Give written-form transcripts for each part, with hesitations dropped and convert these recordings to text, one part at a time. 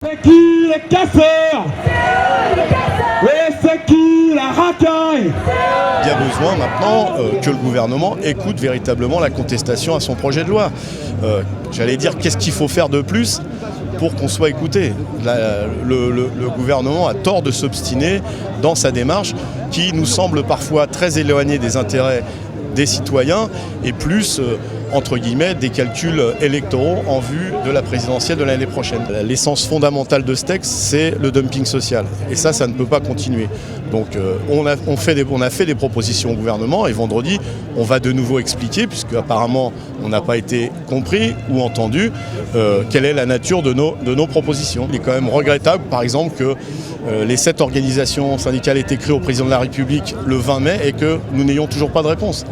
C'est qui les casseurs? Et c'est qui la racaille? Il y a besoin maintenant que le gouvernement écoute véritablement la contestation à son projet de loi. J'allais dire, qu'est-ce qu'il faut faire de plus pour qu'on soit écouté? Le gouvernement a tort de s'obstiner dans sa démarche qui nous semble parfois très éloignée des intérêts des citoyens et plus, entre guillemets, des calculs électoraux en vue de la présidentielle de l'année prochaine. L'essence fondamentale de ce texte, c'est le dumping social. Et ça ne peut pas continuer. Donc on a fait des propositions au gouvernement et vendredi, on va de nouveau expliquer, puisque apparemment on n'a pas été compris ou entendu, quelle est la nature de nos propositions. Il est quand même regrettable, par exemple, que les 7 organisations syndicales aient écrit au président de la République le 20 mai et que nous n'ayons toujours pas de réponse.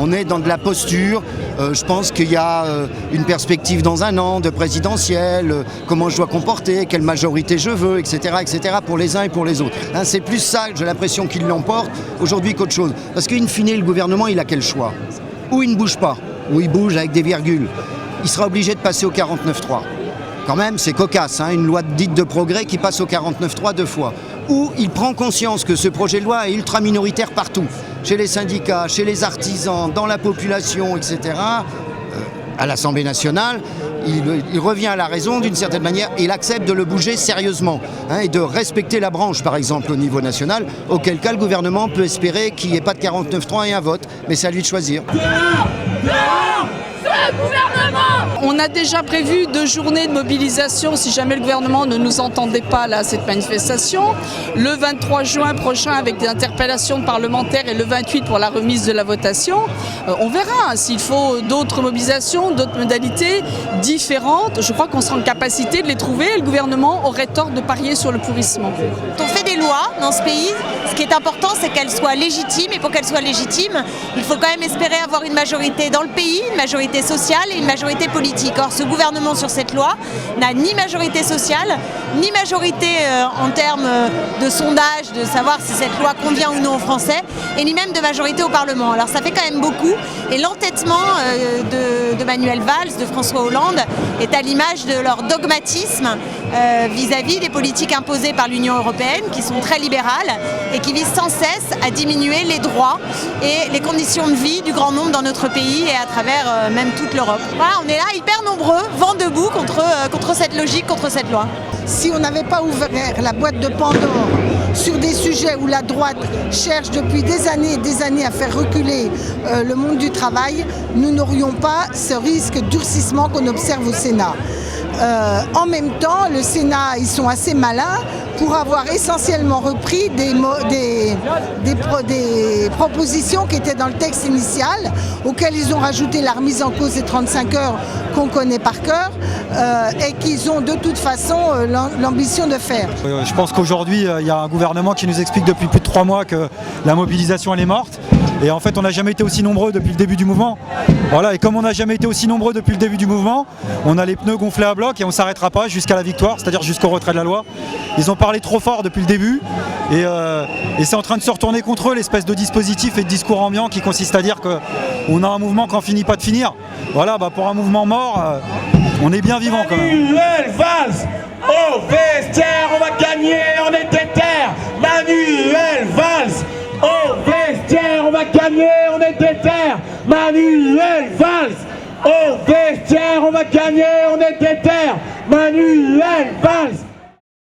On est dans de la posture, je pense qu'il y a une perspective dans un an de présidentielle, comment je dois comporter, quelle majorité je veux, etc. pour les uns et pour les autres. Hein, c'est plus ça, j'ai l'impression qu'il l'emporte aujourd'hui qu'autre chose. Parce qu'in fine, le gouvernement, il a quel choix? Ou il ne bouge pas, ou il bouge avec des virgules. Il sera obligé de passer au 49.3. Quand même, c'est cocasse, hein, une loi dite de progrès qui passe au 49.3 2 fois. Où il prend conscience que ce projet de loi est ultra minoritaire partout, chez les syndicats, chez les artisans, dans la population, etc. À l'Assemblée nationale, il revient à la raison d'une certaine manière et il accepte de le bouger sérieusement, hein, et de respecter la branche, par exemple, au niveau national, auquel cas le gouvernement peut espérer qu'il n'y ait pas de 49.3 et un vote, mais c'est à lui de choisir. On a déjà prévu 2 journées de mobilisation si jamais le gouvernement ne nous entendait pas là à cette manifestation. Le 23 juin prochain avec des interpellations de parlementaires et le 28 pour la remise de la votation. On verra s'il faut d'autres mobilisations, d'autres modalités différentes. Je crois qu'on sera en capacité de les trouver et le gouvernement aurait tort de parier sur le pourrissement. On fait des lois dans ce pays. Ce qui est important, c'est qu'elles soient légitimes et pour qu'elles soient légitimes, il faut quand même espérer avoir une majorité dans le pays, une majorité sociale et une majorité politique. Or, ce gouvernement sur cette loi n'a ni majorité sociale, ni majorité en termes de sondage, de savoir si cette loi convient ou non aux Français, et ni même de majorité au Parlement. Alors ça fait quand même beaucoup. Et l'entêtement de Manuel Valls, de François Hollande, est à l'image de leur dogmatisme vis-à-vis des politiques imposées par l'Union européenne, qui sont très libérales et qui visent sans cesse à diminuer les droits et les conditions de vie du grand nombre dans notre pays et à travers même toute l'Europe. Voilà, on est là hyper nombreux, vent debout contre cette logique, contre cette loi. Si on n'avait pas ouvert la boîte de Pandore sur des sujets où la droite cherche depuis des années à faire reculer le monde du travail, nous n'aurions pas ce risque de durcissement qu'on observe au Sénat. En même temps, le Sénat, ils sont assez malins pour avoir essentiellement repris des propositions qui étaient dans le texte initial, auxquelles ils ont rajouté la remise en cause des 35 heures qu'on connaît par cœur et qu'ils ont de toute façon l'ambition de faire. Je pense qu'aujourd'hui, il y a un gouvernement qui nous explique depuis plus de 3 mois que la mobilisation elle est morte. Et en fait, on n'a jamais été aussi nombreux depuis le début du mouvement. Voilà, et comme on n'a jamais été aussi nombreux depuis le début du mouvement, on a les pneus gonflés à bloc et on ne s'arrêtera pas jusqu'à la victoire, c'est-à-dire jusqu'au retrait de la loi. Ils ont parlé trop fort depuis le début et c'est en train de se retourner contre eux, l'espèce de dispositif et de discours ambiant qui consiste à dire qu'on a un mouvement qui n'en finit pas de finir. Voilà, pour un mouvement mort, on est bien vivant quand même. Manuel Valls, au vestiaire, on va gagner, on est déter. Manuel Valls, au vestiaire, on va gagner, on est déter. Manuel Valls, au vestiaire, on va gagner, on est déter. Manuel Valls.